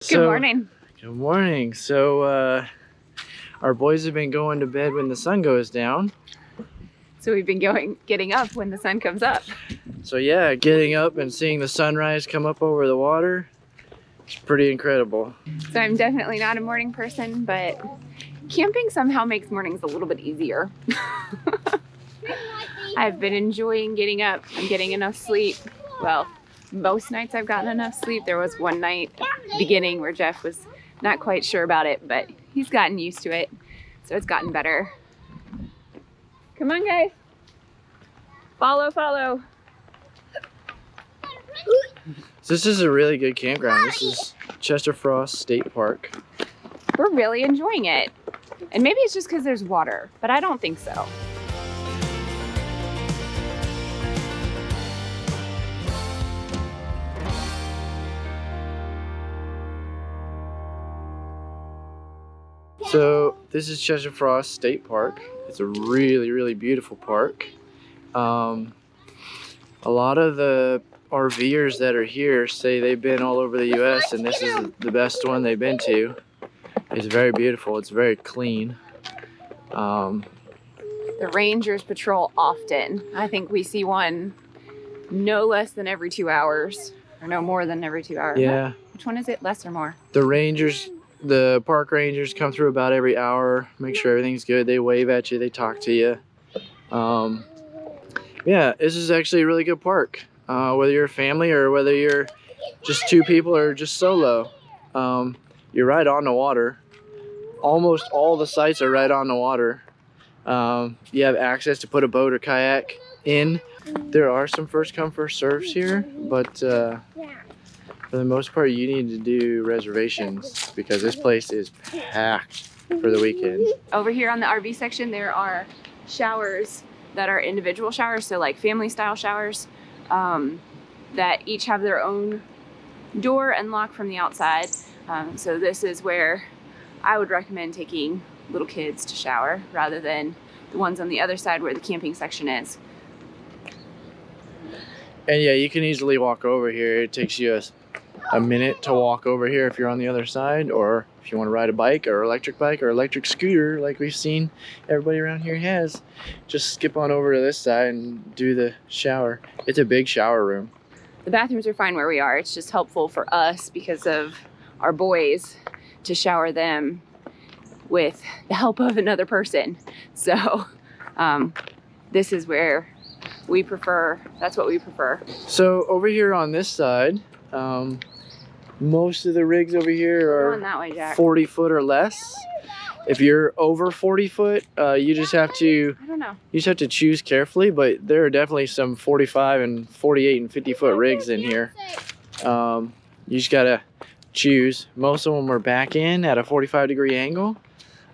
Good morning. Good morning. So our boys have been going to bed when the sun goes down. So we've been getting up when the sun comes up. So yeah, getting up and seeing the sunrise come up over the water, it's pretty incredible. So I'm definitely not a morning person, but camping somehow makes mornings a little bit easier. I've been enjoying getting up and getting enough sleep. Well, most nights I've gotten enough sleep. There was one night at the beginning where Jeff was not quite sure about it, but he's gotten used to it, so it's gotten better. Come on, guys. Follow, follow. So this is a really good campground. This is Chester Frost State Park. We're really enjoying it. And maybe it's just because there's water, but I don't think so. So this is Chester Frost State Park. It's a really, really beautiful park. A lot of the RVers that are here say they've been all over the US and this is the best one they've been to. It's very beautiful. It's very clean. The rangers patrol often. I think we see one no less than every 2 hours, or no more than every 2 hours. Yeah. Which one is it? Less or more? The park rangers come through about every hour, make sure everything's good. They wave at you, they talk to you. Yeah, this is actually a really good park. Whether you're a family or whether you're just two people or just solo, you're right on the water. Almost all the sites are right on the water. You have access to put a boat or kayak in. There are some first come first serves here, but for the most part you need to do reservations because this place is packed for the weekend. Over here on the RV section there are showers that are individual showers, so like family style showers that each have their own door and lock from the outside. So this is where I would recommend taking little kids to shower rather than the ones on the other side where the camping section is. And yeah, you can easily walk over here. It takes you a minute to walk over here if you're on the other side, or if you want to ride a bike or electric scooter like we've seen everybody around here has, just skip on over to this side and do the shower. It's a big shower room. The bathrooms are fine where we are. It's just helpful for us because of our boys to shower them with the help of another person. So this is where we prefer, that's what we prefer. So over here on this side, most of the rigs over here are that way, Jack. 40 foot or less. If you're over 40 foot, you just have to choose carefully, but there are definitely some 45 and 48 and 50 foot rigs in here. You just gotta choose. Most of them are back in at a 45-degree angle.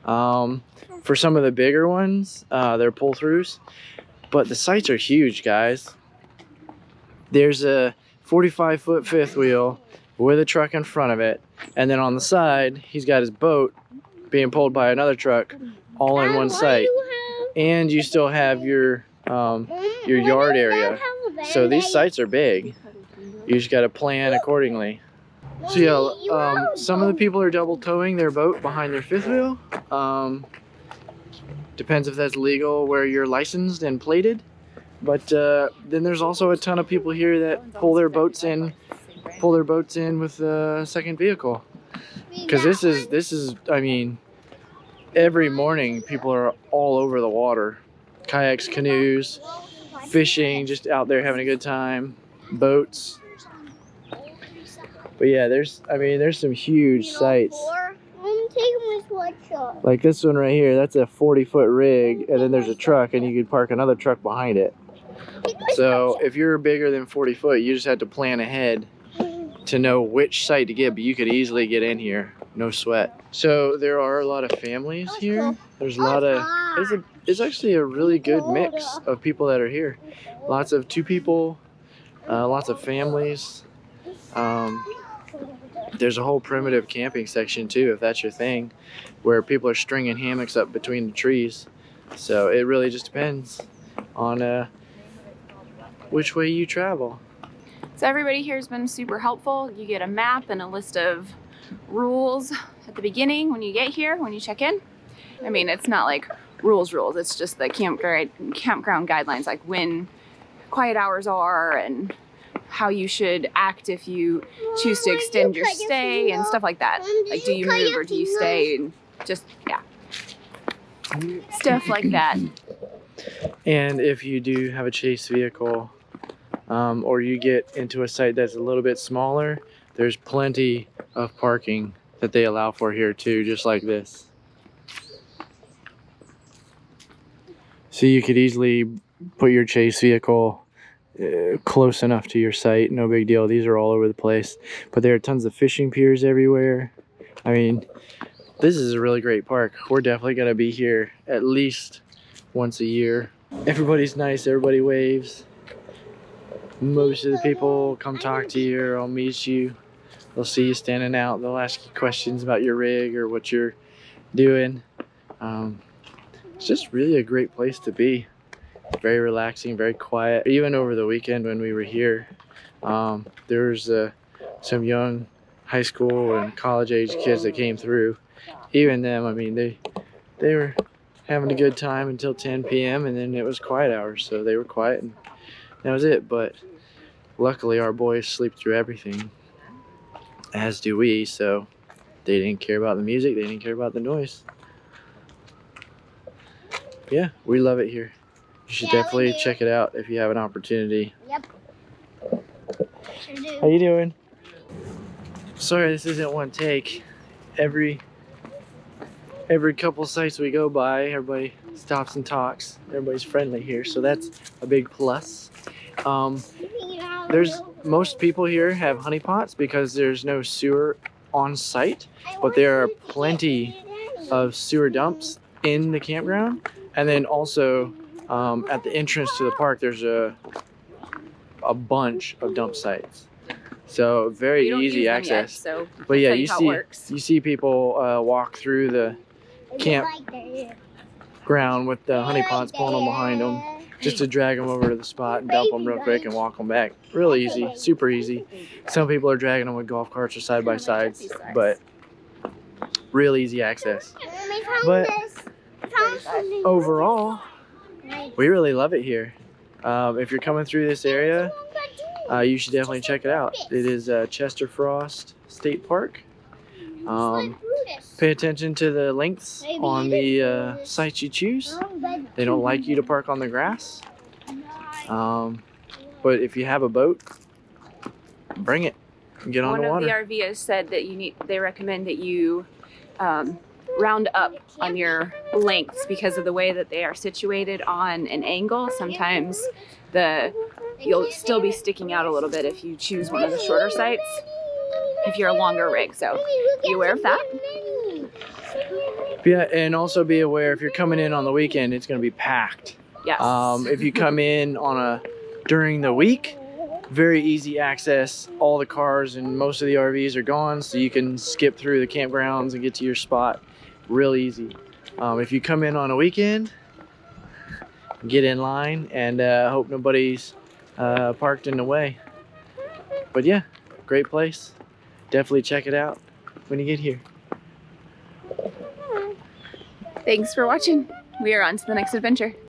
For some of the bigger ones, they're pull-throughs, but the sites are huge, guys. There's a 45-foot fifth wheel with a truck in front of it, and then on the side he's got his boat being pulled by another truck, all in one site. And you still have your yard area. So these sites are big. You just got to plan accordingly. So yeah, some of the people are double towing their boat behind their fifth wheel. Depends if that's legal where you're licensed and plated. But then there's also a ton of people here that pull their boats in with a second vehicle. Because this is, I mean, every morning people are all over the water. Kayaks, canoes, fishing, just out there having a good time, boats. But yeah, there's some huge sites. Like this one right here, that's a 40-foot rig, and then there's a truck, and you could park another truck behind it. So if you're bigger than 40 foot, you just have to plan ahead to know which site to get, but you could easily get in here, no sweat. So there are a lot of families here. There's a lot of, it's actually a really good mix of people that are here. Lots of two people, lots of families. There's a whole primitive camping section too, if that's your thing, where people are stringing hammocks up between the trees. So it really just depends on which way you travel. So everybody here has been super helpful. You get a map and a list of rules at the beginning when you get here, when you check in. I mean, it's not like rules, it's just the campground guidelines, like when quiet hours are and how you should act if you choose to extend your stay and stuff like that. Like, do you move or do you stay? And just, yeah, stuff like that. And if you do have a chase vehicle, or you get into a site that's a little bit smaller, there's plenty of parking that they allow for here too, just like this. So you could easily put your chase vehicle close enough to your site, no big deal. These are all over the place, but there are tons of fishing piers everywhere. I mean, this is a really great park. We're definitely gonna be here at least once a year. Everybody's nice, everybody waves. Most of the people come talk to you or I'll meet you. They'll see you standing out, they'll ask you questions about your rig or what you're doing. It's just really a great place to be. Very relaxing, very quiet. Even over the weekend when we were here, there was some young high school and college age kids that came through. Even them, I mean, they were having a good time until 10 p.m. and then it was quiet hours, so they were quiet and that was it. But luckily our boys sleep through everything, as do we, so they didn't care about the music, they didn't care about the noise. Yeah, we love it here. You should definitely check it out if you have an opportunity. Yep. Sure do. How you doing? Sorry, this isn't one take. Every couple sites we go by, everybody stops and talks. Everybody's friendly here, so that's a big plus. Most people here have honey pots because there's no sewer on site, but there are plenty of sewer dumps in the campground. And then also at the entrance to the park, there's a bunch of dump sites. So very easy access. Yet, so but yeah, you see people walk through the campground with the honey pots, pulling them behind them, just to drag them over to the spot and dump them real quick and walk them back. Real easy, super easy. Some people are dragging them with golf carts or side by sides, but real easy access. But overall, we really love it here. If you're coming through this area, you should definitely check it out. It is Chester Frost State Park. Pay attention to the lengths on the sites you choose. They don't like you to park on the grass. But if you have a boat, bring it. Get on the water. One of the RVers said that they recommend that you round up on your lengths because of the way that they are situated on an angle. Sometimes you'll still be sticking out a little bit if you choose one of the shorter sites, if you're a longer rig. So be aware of that. Yeah, and also be aware if you're coming in on the weekend, it's going to be packed. Yes. If you come in during the week, very easy access. All the cars and most of the RVs are gone, so you can skip through the campgrounds and get to your spot real easy. If you come in on a weekend, get in line and hope nobody's parked in the way. But yeah, great place. Definitely check it out when you get here. Thanks for watching. We are on to the next adventure.